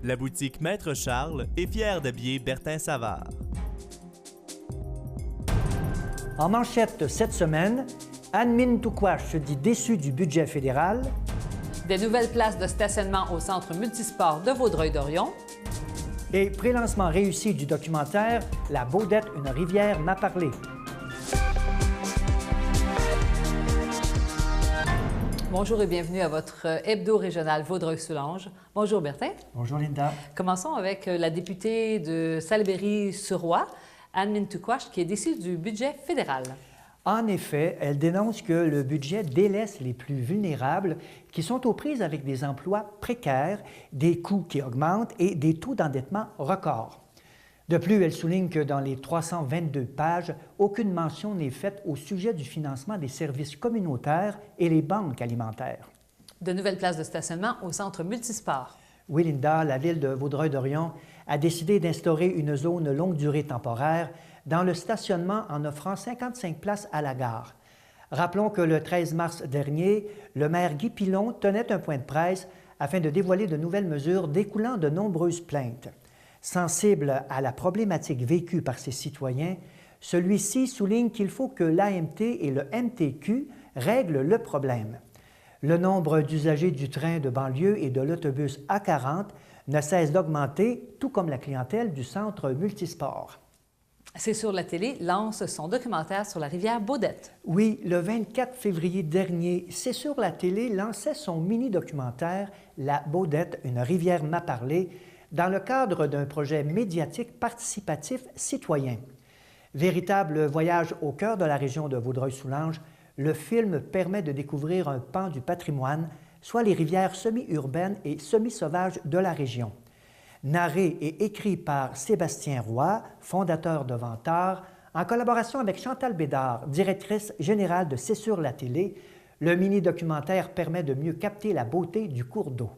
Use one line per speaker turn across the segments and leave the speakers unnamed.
La boutique Maître Charles est fière d'habiller Bertin Savard.
En manchette cette semaine, Anne Mintouquache se dit déçue du budget fédéral.
Des nouvelles places de stationnement au centre multisport de Vaudreuil-Dorion.
Et prélancement réussi du documentaire La Baudette, une rivière m'a parlé.
Bonjour et bienvenue à votre hebdo régional Vaudreuil-Soulanges. Bonjour Bertin.
Bonjour Linda.
Commençons avec la députée de Salaberry-sur-Roi, Anne Mintouquache, qui est déçue du budget fédéral.
En effet, elle dénonce que le budget délaisse les plus vulnérables qui sont aux prises avec des emplois précaires, des coûts qui augmentent et des taux d'endettement records. De plus, elle souligne que dans les 322 pages, aucune mention n'est faite au sujet du financement des services communautaires et les banques alimentaires.
De nouvelles places de stationnement au centre multisport.
Oui, Linda, la ville de Vaudreuil-Dorion a décidé d'instaurer une zone longue durée temporaire dans le stationnement en offrant 55 places à la gare. Rappelons que le 13 mars dernier, le maire Guy Pilon tenait un point de presse afin de dévoiler de nouvelles mesures découlant de nombreuses plaintes. Sensible à la problématique vécue par ses citoyens, celui-ci souligne qu'il faut que l'AMT et le MTQ règlent le problème. Le nombre d'usagers du train de banlieue et de l'autobus A40 ne cesse d'augmenter, tout comme la clientèle du centre multisport.
C'est sur la télé lance son documentaire sur la rivière Baudette.
Oui, le 24 février dernier, C'est sur la télé lançait son mini-documentaire « La Baudette, une rivière m'a parlé » dans le cadre d'un projet médiatique participatif citoyen. Véritable voyage au cœur de la région de Vaudreuil-Soulanges, le film permet de découvrir un pan du patrimoine, soit les rivières semi-urbaines et semi-sauvages de la région. Narré et écrit par Sébastien Roy, fondateur de Ventard, en collaboration avec Chantal Bédard, directrice générale de C'est sur la télé, le mini-documentaire permet de mieux capter la beauté du cours d'eau.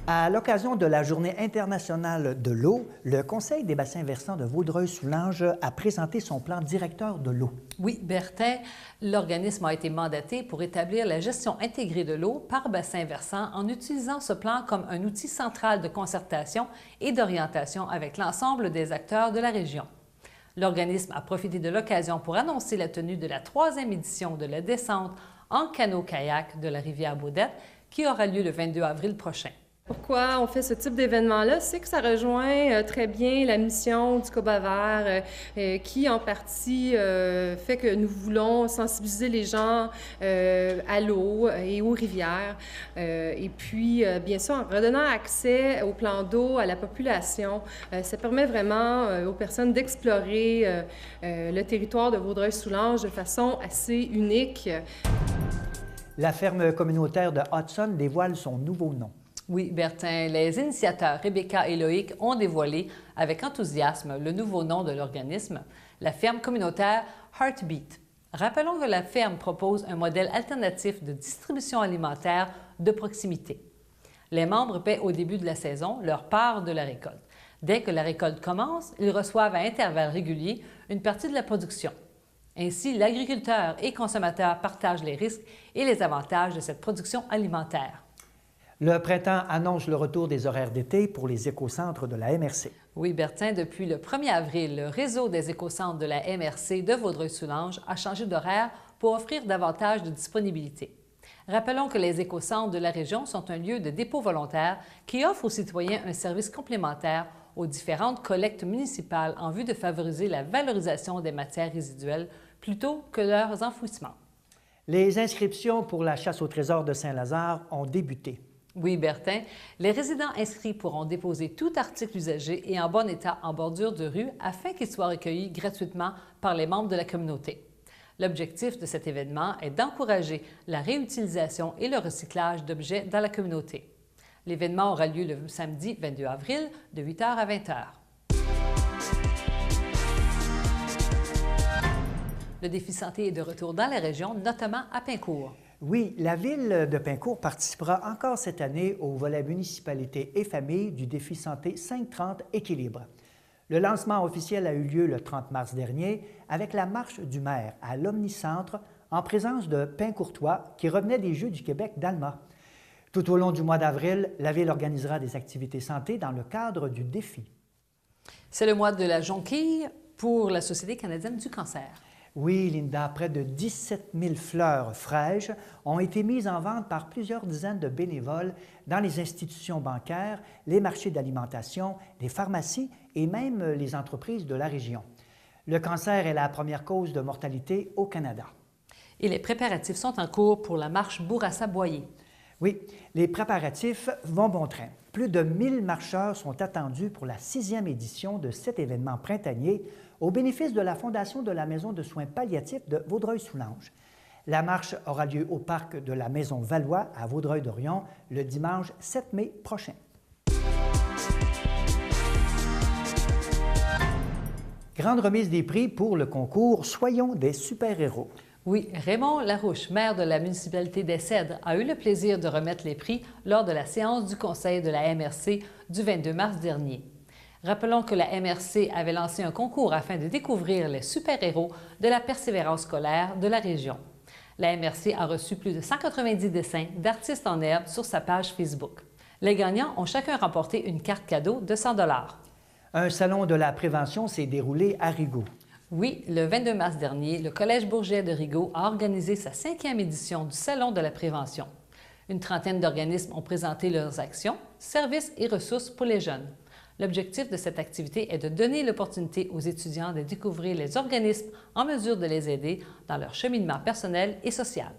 À l'occasion de la Journée internationale de l'eau, le Conseil des bassins versants de Vaudreuil-Soulanges a présenté son plan directeur de l'eau.
Oui, Bertin, l'organisme a été mandaté pour établir la gestion intégrée de l'eau par bassin versant en utilisant ce plan comme un outil central de concertation et d'orientation avec l'ensemble des acteurs de la région. L'organisme a profité de l'occasion pour annoncer la tenue de la 3e édition de la descente en canot-kayak de la rivière Baudette qui aura lieu le 22 avril prochain.
Pourquoi on fait ce type d'événement-là? C'est que ça rejoint très bien la mission du Coba Vert qui, en partie, fait que nous voulons sensibiliser les gens à l'eau et aux rivières. Et puis, bien sûr, en redonnant accès au plan d'eau à la population, ça permet vraiment aux personnes d'explorer le territoire de Vaudreuil-Soulanges de façon assez unique.
La ferme communautaire de Hudson dévoile son nouveau nom.
Oui, Bertin, les initiateurs Rebecca et Loïc ont dévoilé avec enthousiasme le nouveau nom de l'organisme, la ferme communautaire Heartbeat. Rappelons que la ferme propose un modèle alternatif de distribution alimentaire de proximité. Les membres paient au début de la saison leur part de la récolte. Dès que la récolte commence, ils reçoivent à intervalles réguliers une partie de la production. Ainsi, l'agriculteur et consommateur partagent les risques et les avantages de cette production alimentaire.
Le printemps annonce le retour des horaires d'été pour les écocentres de la MRC.
Oui, Bertin, depuis le 1er avril, le réseau des écocentres de la MRC de Vaudreuil-Soulanges a changé d'horaire pour offrir davantage de disponibilité. Rappelons que les écocentres de la région sont un lieu de dépôt volontaire qui offre aux citoyens un service complémentaire aux différentes collectes municipales en vue de favoriser la valorisation des matières résiduelles plutôt que leurs enfouissements.
Les inscriptions pour la chasse au trésor de Saint-Lazare ont débuté.
Oui, Bertin, les résidents inscrits pourront déposer tout article usagé et en bon état en bordure de rue afin qu'il soit recueilli gratuitement par les membres de la communauté. L'objectif de cet événement est d'encourager la réutilisation et le recyclage d'objets dans la communauté. L'événement aura lieu le samedi 22 avril de 8h à 20h. Le défi santé est de retour dans la région, notamment à Pincourt.
Oui, la ville de Pincourt participera encore cette année au volet municipalité et famille du défi santé 530 Équilibre. Le lancement officiel a eu lieu le 30 mars dernier avec la marche du maire à l'Omnicentre en présence de Pain-Courtois qui revenait des Jeux du Québec d'Alma. Tout au long du mois d'avril, la Ville organisera des activités santé dans le cadre du défi.
C'est le mois de la jonquille pour la Société canadienne du cancer.
Oui, Linda, près de 17 000 fleurs fraîches ont été mises en vente par plusieurs dizaines de bénévoles dans les institutions bancaires, les marchés d'alimentation, les pharmacies et même les entreprises de la région. Le cancer est la première cause de mortalité au Canada.
Et les préparatifs sont en cours pour la marche Bourassa-Boyer.
Oui, les préparatifs vont bon train. Plus de 1000 marcheurs sont attendus pour la 6e édition de cet événement printanier au bénéfice de la Fondation de la Maison de soins palliatifs de Vaudreuil-Soulanges. La marche aura lieu au parc de la Maison Valois à Vaudreuil-Dorion le dimanche 7 mai prochain. Grande remise des prix pour le concours Soyons des super-héros.
Oui, Raymond Larouche, maire de la municipalité des Cèdres, a eu le plaisir de remettre les prix lors de la séance du conseil de la MRC du 22 mars dernier. Rappelons que la MRC avait lancé un concours afin de découvrir les super-héros de la persévérance scolaire de la région. La MRC a reçu plus de 190 dessins d'artistes en herbe sur sa page Facebook. Les gagnants ont chacun remporté une carte cadeau de 100 $.
Un salon de la prévention s'est déroulé à Rigaud.
Oui, le 22 mars dernier, le Collège Bourget de Rigaud a organisé sa 5e édition du Salon de la prévention. Une trentaine d'organismes ont présenté leurs actions, services et ressources pour les jeunes. L'objectif de cette activité est de donner l'opportunité aux étudiants de découvrir les organismes en mesure de les aider dans leur cheminement personnel et social.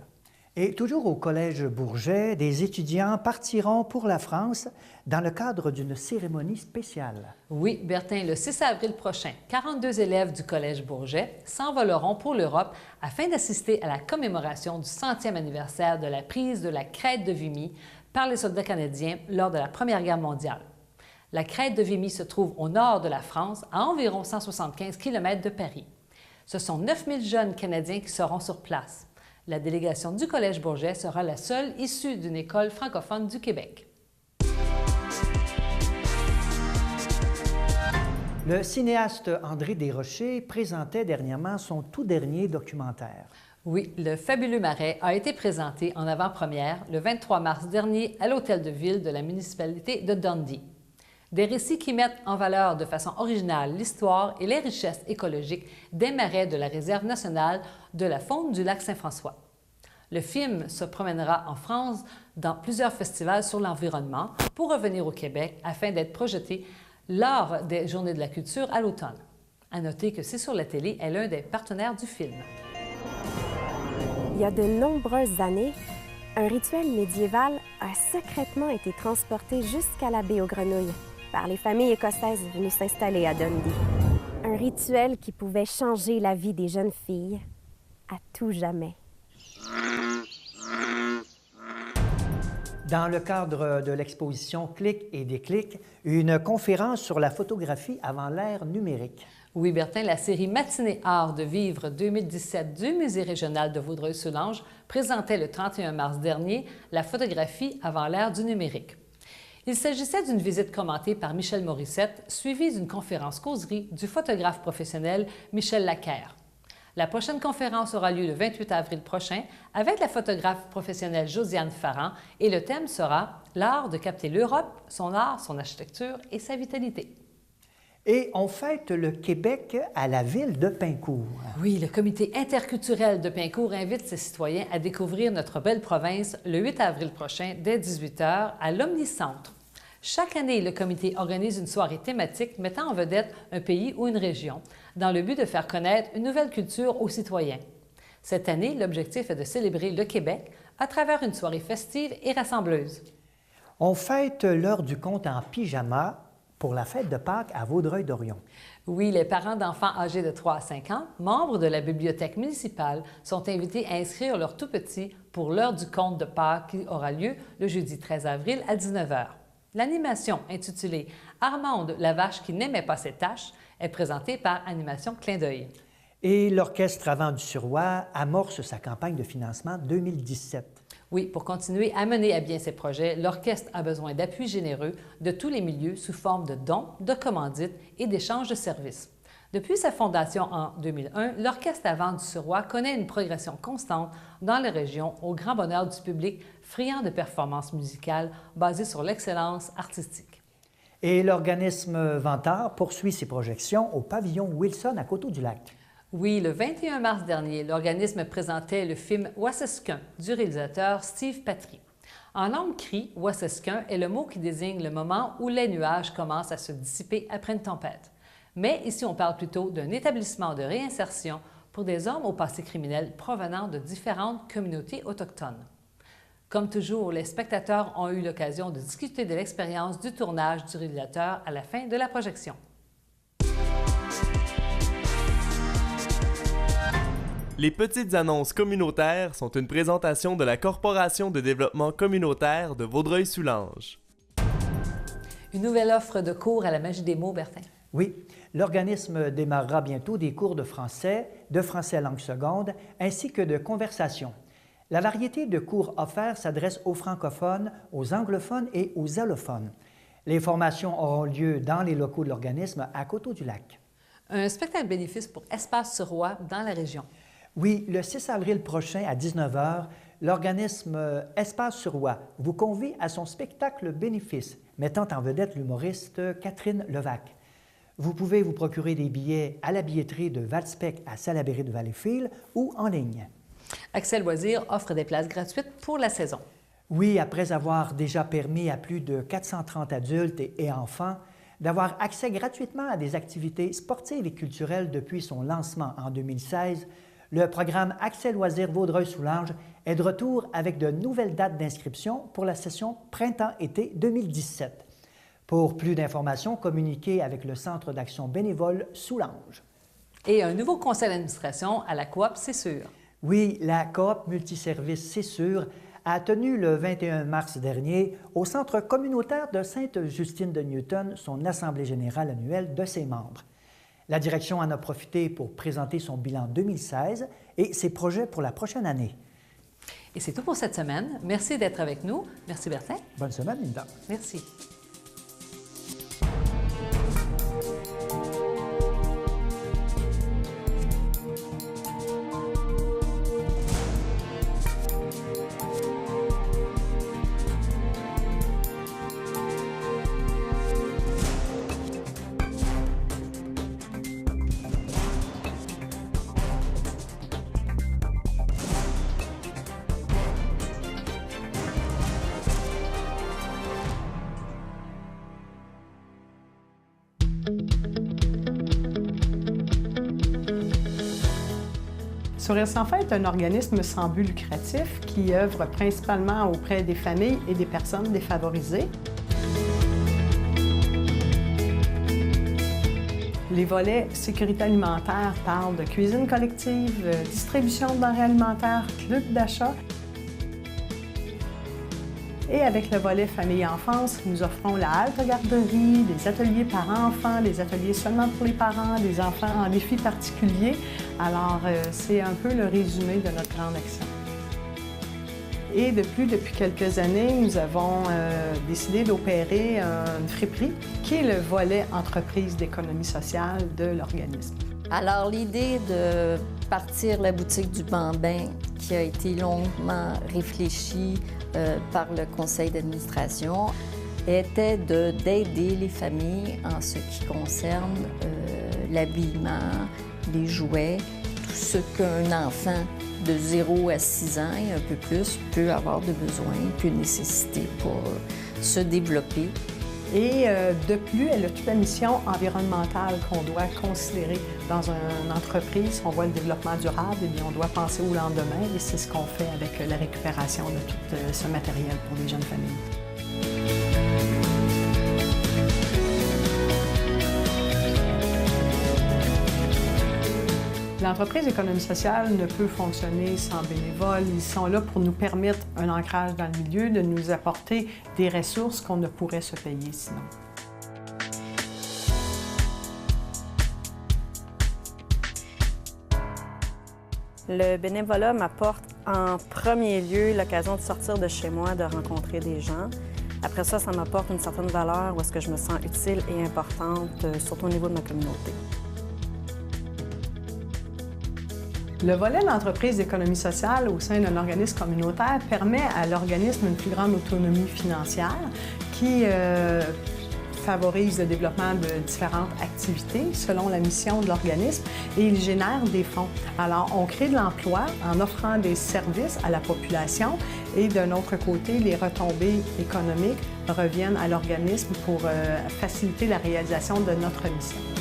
Et toujours au Collège Bourget, des étudiants partiront pour la France dans le cadre d'une cérémonie spéciale.
Oui, Bertin, le 6 avril prochain, 42 élèves du Collège Bourget s'envoleront pour l'Europe afin d'assister à la commémoration du 100e anniversaire de la prise de la crête de Vimy par les soldats canadiens lors de la Première Guerre mondiale. La crête de Vimy se trouve au nord de la France, à environ 175 km de Paris. Ce sont 9000 jeunes Canadiens qui seront sur place. La délégation du Collège Bourget sera la seule issue d'une école francophone du Québec.
Le cinéaste André Desrochers présentait dernièrement son tout dernier documentaire.
Oui, Le Fabuleux Marais a été présenté en avant-première le 23 mars dernier à l'Hôtel de Ville de la municipalité de Dundee. Des récits qui mettent en valeur de façon originale l'histoire et les richesses écologiques des marais de la Réserve nationale de la faune du lac Saint-François. Le film se promènera en France dans plusieurs festivals sur l'environnement pour revenir au Québec afin d'être projeté lors des Journées de la culture à l'automne. À noter que C'est sur la télé est l'un des partenaires du film.
Il y a de nombreuses années, un rituel médiéval a secrètement été transporté jusqu'à la baie aux Grenouilles par les familles écossaises venues s'installer à Dundee. Un rituel qui pouvait changer la vie des jeunes filles à tout jamais.
Dans le cadre de l'exposition Clic et déclic, une conférence sur la photographie avant l'ère numérique.
Oui, Bertin, la série Matinée Art de vivre 2017 du Musée régional de Vaudreuil-Soulanges présentait le 31 mars dernier la photographie avant l'ère du numérique. Il s'agissait d'une visite commentée par Michel Morissette, suivie d'une conférence causerie du photographe professionnel Michel Laquerre. La prochaine conférence aura lieu le 28 avril prochain avec la photographe professionnelle Josiane Farran et le thème sera « L'art de capter l'Europe, son art, son architecture et sa vitalité ».
Et on fête le Québec à la ville de Pincourt.
Oui, le comité interculturel de Pincourt invite ses citoyens à découvrir notre belle province le 8 avril prochain dès 18 h à l'Omnicentre. Chaque année, le comité organise une soirée thématique mettant en vedette un pays ou une région, dans le but de faire connaître une nouvelle culture aux citoyens. Cette année, l'objectif est de célébrer le Québec à travers une soirée festive et rassembleuse.
On fête l'heure du conte en pyjama pour la fête de Pâques à Vaudreuil-Dorion.
Oui, les parents d'enfants âgés de 3 à 5 ans, membres de la bibliothèque municipale, sont invités à inscrire leurs tout-petits pour l'heure du conte de Pâques qui aura lieu le jeudi 13 avril à 19 h. L'animation, intitulée « Armande, la vache qui n'aimait pas ses tâches », est présentée par Animation Clin d'œil.
Et l'Orchestre Avant du Suroît amorce sa campagne de financement 2017.
Oui, pour continuer à mener à bien ses projets, l'orchestre a besoin d'appui généreux de tous les milieux sous forme de dons, de commandites et d'échanges de services. Depuis sa fondation en 2001, l'Orchestre Avant du Suroît connaît une progression constante dans les régions au grand bonheur du public friand de performances musicales basées sur l'excellence artistique.
Et l'organisme Vantard poursuit ses projections au pavillon Wilson à Coteau-du-Lac.
Oui, le 21 mars dernier, l'organisme présentait le film Wassesquin du réalisateur Steve Patry. En langue cri, Wassesquin est le mot qui désigne le moment où les nuages commencent à se dissiper après une tempête. Mais ici, on parle plutôt d'un établissement de réinsertion pour des hommes au passé criminel provenant de différentes communautés autochtones. Comme toujours, les spectateurs ont eu l'occasion de discuter de l'expérience du tournage du réalisateur à la fin de la projection.
Les petites annonces communautaires sont une présentation de la Corporation de développement communautaire de Vaudreuil-Soulanges.
Une nouvelle offre de cours à la magie des mots, Bertin.
Oui, l'organisme démarrera bientôt des cours de français langue seconde, ainsi que de conversation. La variété de cours offerts s'adresse aux francophones, aux anglophones et aux allophones. Les formations auront lieu dans les locaux de l'organisme à Coteau-du-Lac.
Un spectacle bénéfice pour Espace Suroît dans la région.
Oui, le 6 avril prochain à 19 h, l'organisme Espace Suroît vous convie à son spectacle bénéfice, mettant en vedette l'humoriste Catherine Levac. Vous pouvez vous procurer des billets à la billetterie de Valspec à Salaberry-de-Valleyfield ou en ligne.
Accès Loisirs offre des places gratuites pour la saison.
Oui, après avoir déjà permis à plus de 430 adultes et enfants d'avoir accès gratuitement à des activités sportives et culturelles depuis son lancement en 2016, le programme Accès Loisirs Vaudreuil-Soulanges est de retour avec de nouvelles dates d'inscription pour la session Printemps-été 2017. Pour plus d'informations, communiquez avec le Centre d'action bénévole Soulanges.
Et un nouveau conseil d'administration à la coop, c'est sûr.
Oui, la coop multiservice C'est sûr a tenu le 21 mars dernier au Centre communautaire de Sainte-Justine-de-Newton son assemblée générale annuelle de ses membres. La direction en a profité pour présenter son bilan 2016 et ses projets pour la prochaine année.
Et c'est tout pour cette semaine. Merci d'être avec nous. Merci Bertin.
Bonne semaine, Linda.
Merci.
Sourire sans fin est un organisme sans but lucratif qui œuvre principalement auprès des familles et des personnes défavorisées. Les volets sécurité alimentaire parlent de cuisine collective, distribution de denrées alimentaires, club d'achat. Et avec le volet famille-enfance, nous offrons la halte garderie, des ateliers parents-enfants, des ateliers seulement pour les parents, des enfants en défis particuliers. Alors, c'est un peu le résumé de notre grande action. Et depuis quelques années, nous avons décidé d'opérer une friperie, qui est le volet entreprise d'économie sociale de l'organisme.
Alors, l'idée de partir la boutique du Bambin, qui a été longuement réfléchie par le conseil d'administration, était d'aider les familles en ce qui concerne l'habillement, les jouets, tout ce qu'un enfant de 0 à 6 ans et un peu plus peut avoir de besoin, peut nécessiter pour se développer.
Et de plus, elle a toute la mission environnementale qu'on doit considérer dans une entreprise. On voit le développement durable, et bien on doit penser au lendemain et c'est ce qu'on fait avec la récupération de tout ce matériel pour les jeunes familles. L'entreprise économie sociale ne peut fonctionner sans bénévoles. Ils sont là pour nous permettre un ancrage dans le milieu, de nous apporter des ressources qu'on ne pourrait se payer sinon.
Le bénévolat m'apporte en premier lieu l'occasion de sortir de chez moi, de rencontrer des gens. Après ça, ça m'apporte une certaine valeur où est-ce que je me sens utile et importante, surtout au niveau de ma communauté.
Le volet d'entreprise d'économie sociale au sein d'un organisme communautaire permet à l'organisme une plus grande autonomie financière qui favorise le développement de différentes activités selon la mission de l'organisme et il génère des fonds. Alors, on crée de l'emploi en offrant des services à la population et d'un autre côté, les retombées économiques reviennent à l'organisme pour faciliter la réalisation de notre mission.